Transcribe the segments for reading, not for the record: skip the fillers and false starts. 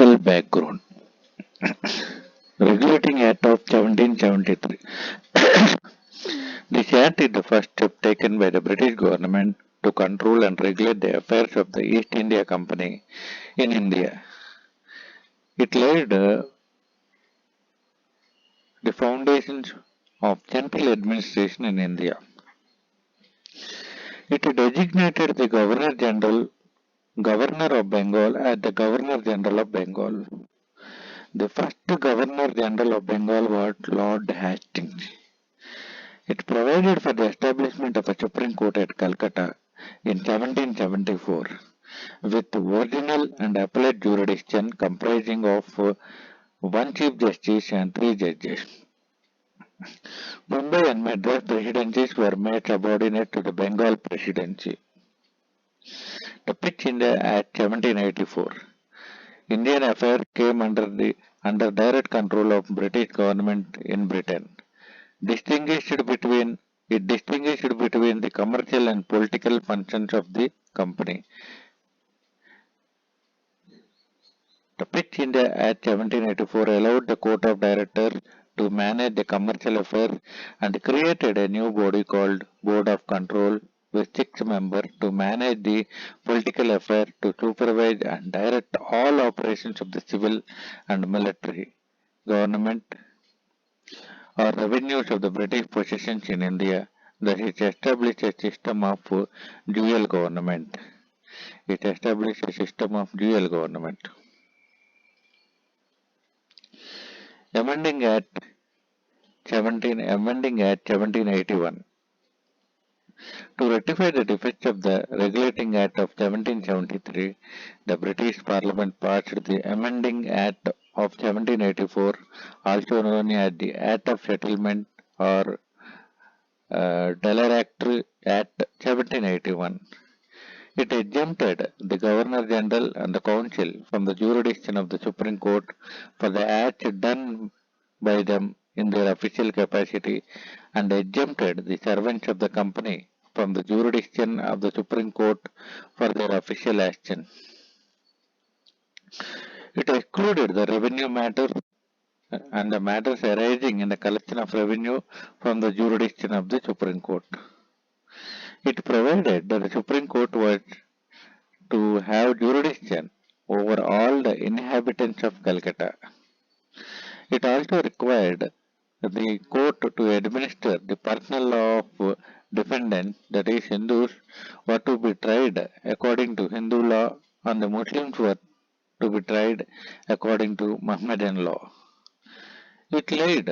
Historical background. Regulating Act of 1773. This Act is the first step taken by the British government to control and regulate the affairs of the East India Company in India. It laid the foundations of central administration in India. It designated the Governor of Bengal as the Governor General of Bengal. The first Governor General of Bengal was Lord Hastings. It provided for the establishment of a Supreme Court at Calcutta in 1774 with original and appellate jurisdiction comprising of one Chief Justice and three judges. Mumbai and Madras presidencies were made subordinate to the Bengal presidency. The pitch in the Act 1784. Indian affairs came under direct control of British government in Britain. Distinguished between the commercial and political functions of the company. The pitch in the Act 1784 allowed the Court of Directors to manage the commercial affairs and created a new body called Board of Control with 6 members to manage the political affairs, to supervise and direct all operations of the civil and military government or revenues of the British possessions in India. Thus it established a system of dual government. Amending Act 1781. To rectify the defects of the Regulating Act of 1773, the British Parliament passed the Amending Act of 1784, also known as the Act of Settlement or Delaractor Act 1781. It exempted the Governor General and the Council from the jurisdiction of the Supreme Court for the acts done by them in their official capacity and exempted the servants of the company from the jurisdiction of the Supreme Court for their official action. It excluded the revenue matters and the matters arising in the collection of revenue from the jurisdiction of the Supreme Court. It provided that the Supreme Court was to have jurisdiction over all the inhabitants of Calcutta. It also required the court to administer the personal law of defendants, that is, Hindus were to be tried according to Hindu law and the Muslims were to be tried according to Mohammedan law. It laid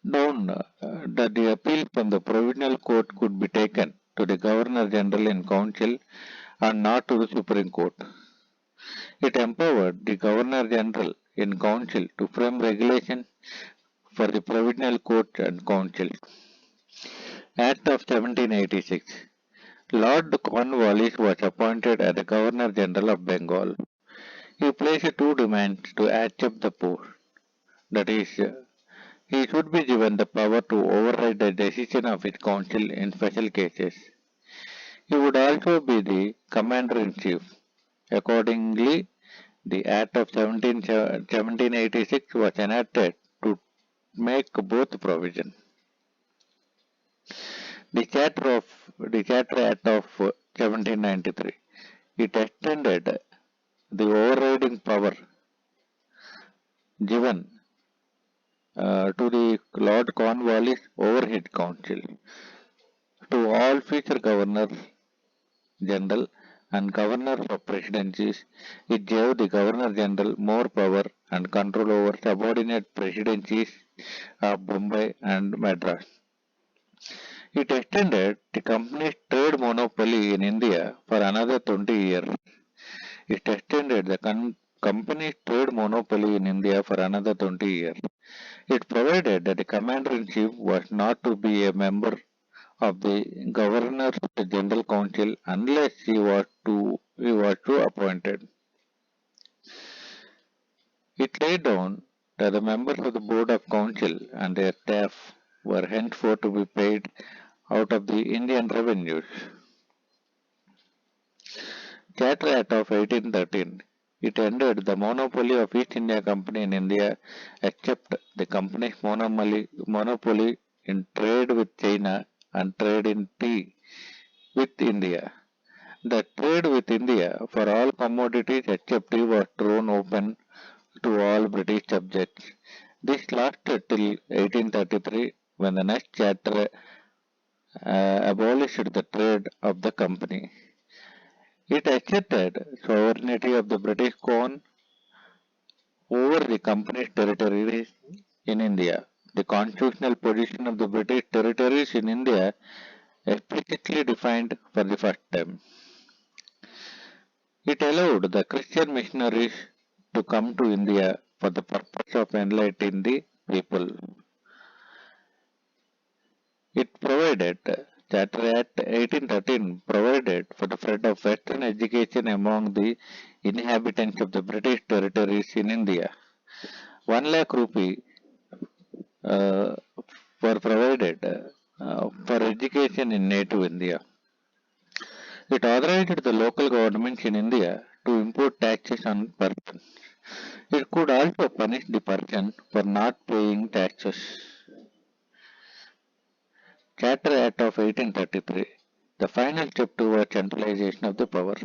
down that the appeal from the provisional court could be taken to the Governor General in Council and not to the Supreme Court. It empowered the Governor General in Council to frame regulations for the Provisional Court and Council. Act of 1786. Lord Cornwallis was appointed as the Governor General of Bengal. He placed 2 demands to accept the post. That is, he should be given the power to override the decision of his council in special cases. He would also be the Commander-in-Chief. Accordingly, the Act of 1786 was enacted to make both provisions. The Charter Act of 1793. It extended the overriding power given to the Lord Cornwallis over his council to all future governors general and governors of presidencies. It gave the Governor General more power and control over subordinate presidencies of Bombay and Madras. It extended the company's trade monopoly in India for another 20 years. It extended the company's trade monopoly in India for another 20 years. It provided that the Commander-in-Chief was not to be a member of the Governor's General Council unless he was so appointed. It laid down that the members of the Board of Council and their staff were henceforth to be paid out of the Indian revenues. Charter Act of 1813. It ended the monopoly of East India Company in India, except the company's monopoly in trade with China and trade in tea with India. The trade with India for all commodities except tea was thrown open to all British subjects. This lasted till 1833 when the next charter abolished the trade of the company. It asserted sovereignty of the British Crown over the company's territories in India. The constitutional position of the British territories in India explicitly defined for the first time. It allowed the Christian missionaries to come to India for the purpose of enlightening the people. It provided, Charter Act 1813 provided for the spread of Western education among the inhabitants of the British territories in India. 1 lakh rupee uh, were provided for education in native India. It authorized the local governments in India to impose taxes on persons. It could also punish the person for not paying taxes. Charter Act of 1833, the final step towards centralization of the power.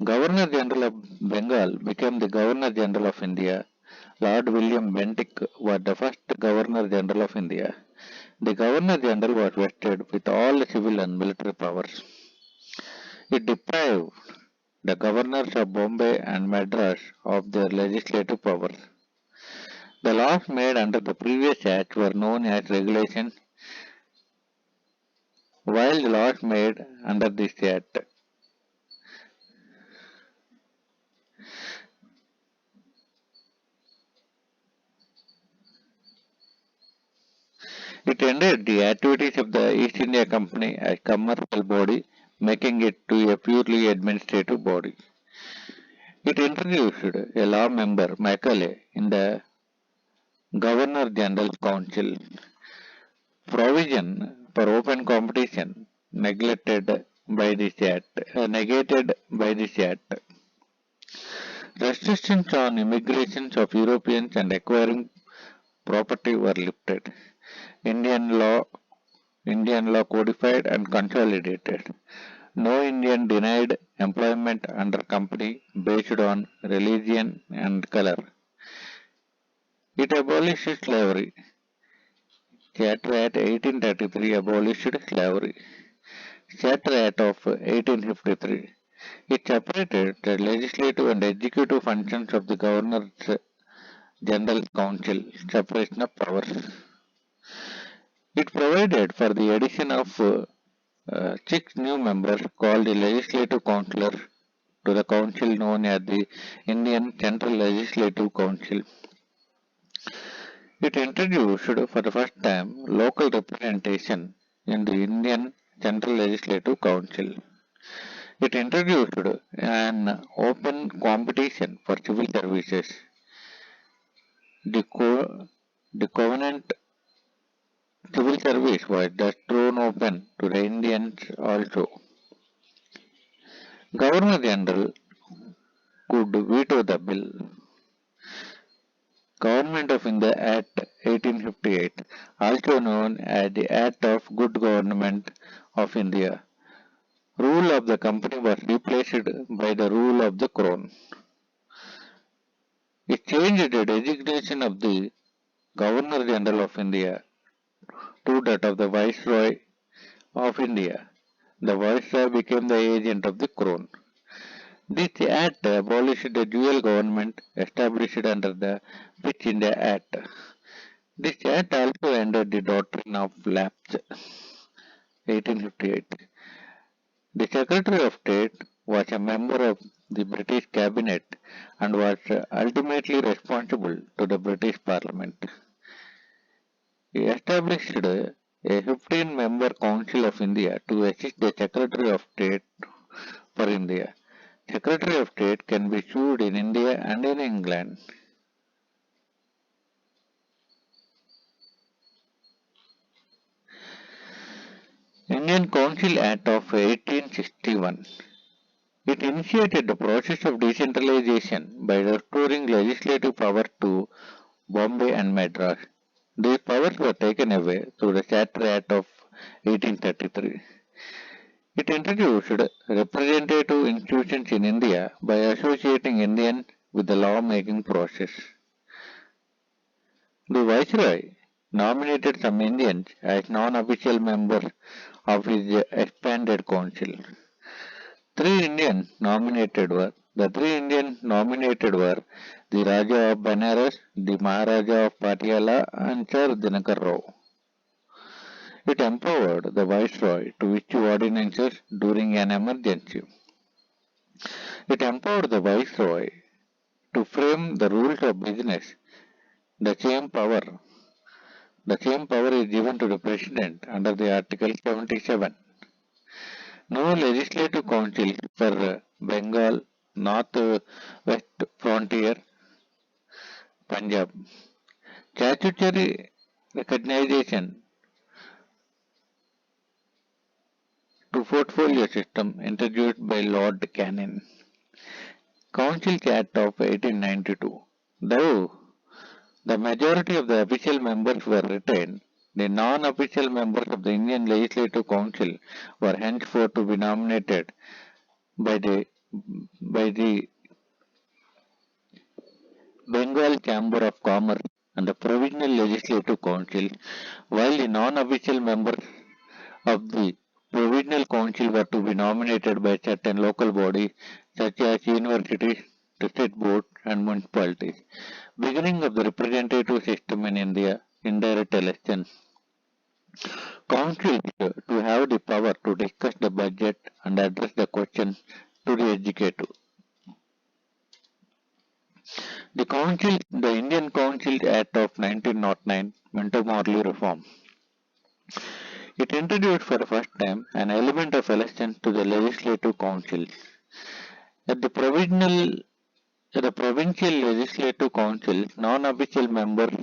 Governor General of Bengal became the Governor General of India. Lord William Bentinck was the first Governor General of India. The Governor General was vested with all civil and military powers. It deprived the governors of Bombay and Madras of their legislative powers. The laws made under the previous act were known as regulations, while the laws made under this act it ended the activities of the East India Company as commercial body, making it to a purely administrative body. It introduced a law member, Macaulay, in the Governor General's Council. Provision for open competition negated by this act. Restrictions on immigration of Europeans and acquiring property were lifted. Indian law Indian law codified and consolidated. No Indian denied employment under company based on religion and color. It abolished slavery. Charter Act 1833 abolished slavery. Charter Act of 1853. It separated the legislative and executive functions of the Governor General Council, separation of powers. It provided for the addition of 6 new members called the Legislative Councillors to the council known as the Indian Central Legislative Council. It introduced for the first time local representation in the Indian Central Legislative Council. It introduced an open competition for civil services. The covenant civil service was thus thrown open to the Indians also. Governor General could veto the bill. Government of India Act 1858, also known as the Act of Good Government of India. Rule of the company was replaced by the rule of the crown. It changed the designation of the Governor General of India to that of the Viceroy of India. The Viceroy became the agent of the crown. This act abolished the dual government established under the Pitch India Act. This act also ended the doctrine of lapse. 1858. The Secretary of State was a member of the British Cabinet and was ultimately responsible to the British Parliament. He established a 15-member Council of India to assist the Secretary of State for India. Secretary of State can be sued in India and in England. Indian Council Act of 1861. It initiated the process of decentralization by restoring legislative power to Bombay and Madras. These powers were taken away through the Charter Act of 1833. It introduced representative institutions in India by associating Indians with the law-making process. The Viceroy nominated some Indians as non-official members of his expanded council. The three Indians nominated were the Raja of Benares, the Maharaja of Patiala, and Sir Dinakar Rao. It empowered the Viceroy to issue ordinances during an emergency. It empowered the Viceroy to frame the rules of business. The same power, the same power is given to the President under the Article 77. No legislative council for Bengal, North West Frontier, Punjab. Statutory recognition to portfolio system introduced by Lord Canning. Council Act of 1892. Though the majority of the official members were retained, the non-official members of the Indian Legislative Council were henceforth to be nominated by the Bengal Chamber of Commerce and the Provisional Legislative Council, while the non-official members of the Provisional Council were to be nominated by certain local bodies such as universities, state boards and municipalities. Beginning of the representative system in India, indirect election. Councils to have the power to discuss the budget and address the questions to the executive. The Indian Council Act of 1909 went to morally reform. It introduced for the first time an element of election to the legislative councils. At the provincial legislative council, non-official members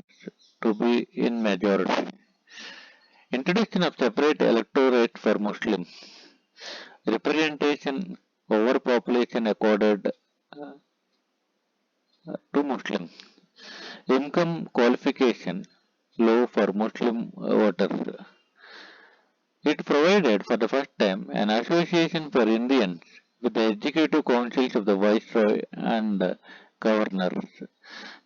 to be in majority. Introduction of separate electorate for Muslims. Representation overpopulation accorded to Muslims. Income qualification low for Muslim voters. It provided for the first time an association for Indians with the executive councils of the Viceroy and governors.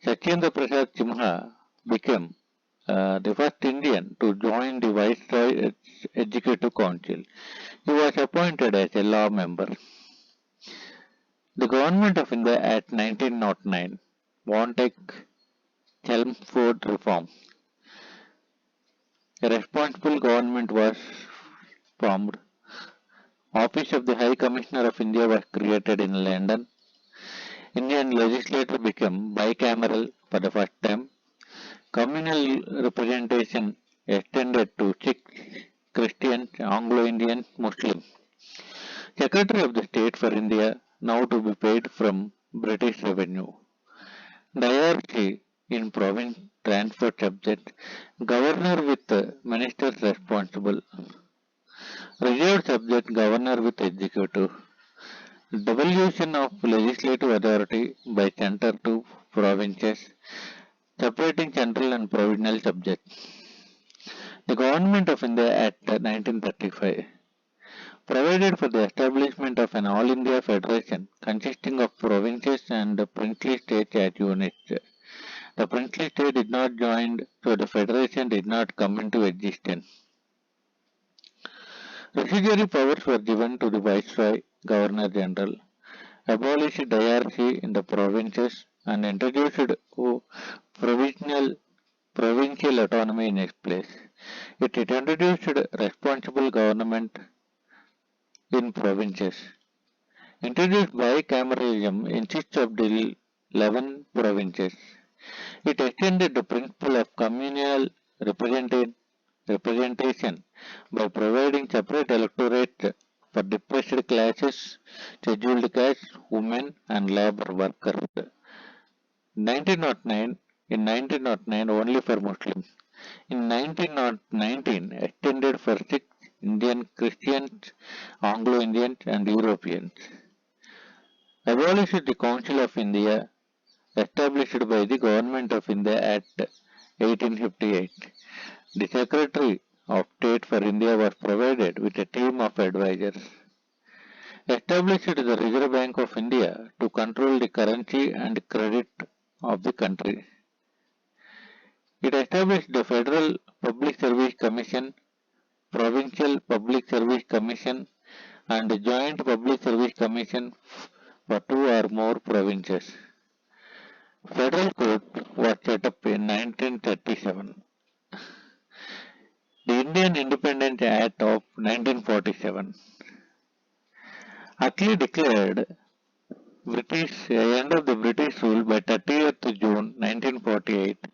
Satyendra Prasad Simha became the first Indian to join the Viceroy Executive Council. He was appointed as a law member. The Government of India Act 1909 Chelmsford Reform. A responsible government was formed. Office of the High Commissioner of India was created in London. Indian legislature became bicameral for the first time. Communal representation extended to Sikhs, Christians, Anglo-Indians, Muslims. Secretary of the State for India now to be paid from British revenue. Diarchy in province transport subject. Governor with ministers responsible. Reserved subject governor with executive. Devolution of legislative authority by centre to provinces, separating central and provincial subjects. The Government of India Act 1935 provided for the establishment of an All India Federation consisting of provinces and princely states as units. The princely state did not join, so the federation did not come into existence. Residuary powers were given to the Viceroy, Governor General, abolished diarchy in the provinces, and introduced provincial autonomy in its place. It introduced responsible government in provinces. Introduced bicameralism in 6 of the 11 provinces. It extended the principle of communal representation by providing separate electorate for depressed classes, scheduled castes, women and labour workers. 1909 In 1909 only for Muslims. In 1919 extended for Sikhs, Indian Christians, Anglo-Indians and Europeans. Abolished the Council of India established by the Government of India Act 1858. The Secretary of State for India was provided with a team of advisors. Established the Reserve Bank of India to control the currency and credit of the country. It established the Federal Public Service Commission, Provincial Public Service Commission, and the Joint Public Service Commission for two or more provinces. Federal Court was set up in 1937. The Indian Independence Act of 1947. Attlee declared end of the British rule by 30th June 1948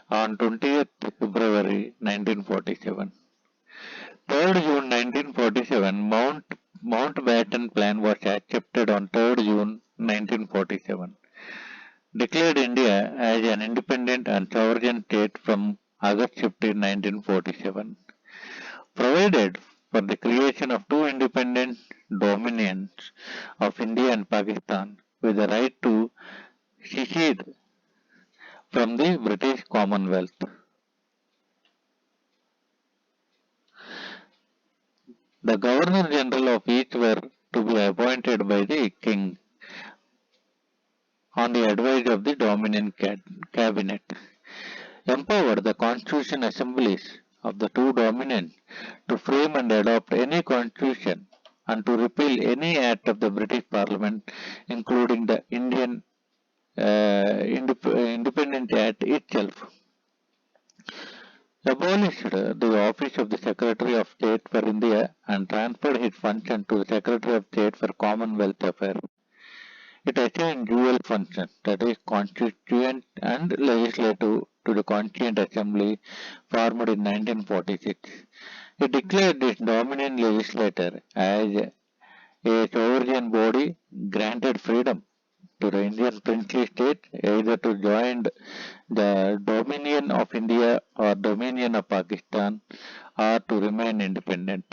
on 20th February 1947. 3rd June 1947, Mountbatten Plan was accepted on 3rd June 1947. Declared India as an independent and sovereign state from August 15, 1947. Provided for the creation of two independent dominions of India and Pakistan with the right to secede from the British Commonwealth. The Governor General of each were to be appointed by the King on the advice of the Dominion Cabinet. Empowered the Constitution Assemblies of the two dominions to frame and adopt any constitution and to repeal any act of the British Parliament, including the Indian Independent Act itself. Abolished the office of the Secretary of State for India and transferred his function to the Secretary of State for Commonwealth Affairs. It assigned dual functions, that is, constituent and legislative, to the Constituent Assembly formed in 1946. It declared this Dominion legislature as a sovereign body granted freedom to the Indian princely state either to join the Dominion of India or Dominion of Pakistan or to remain independent.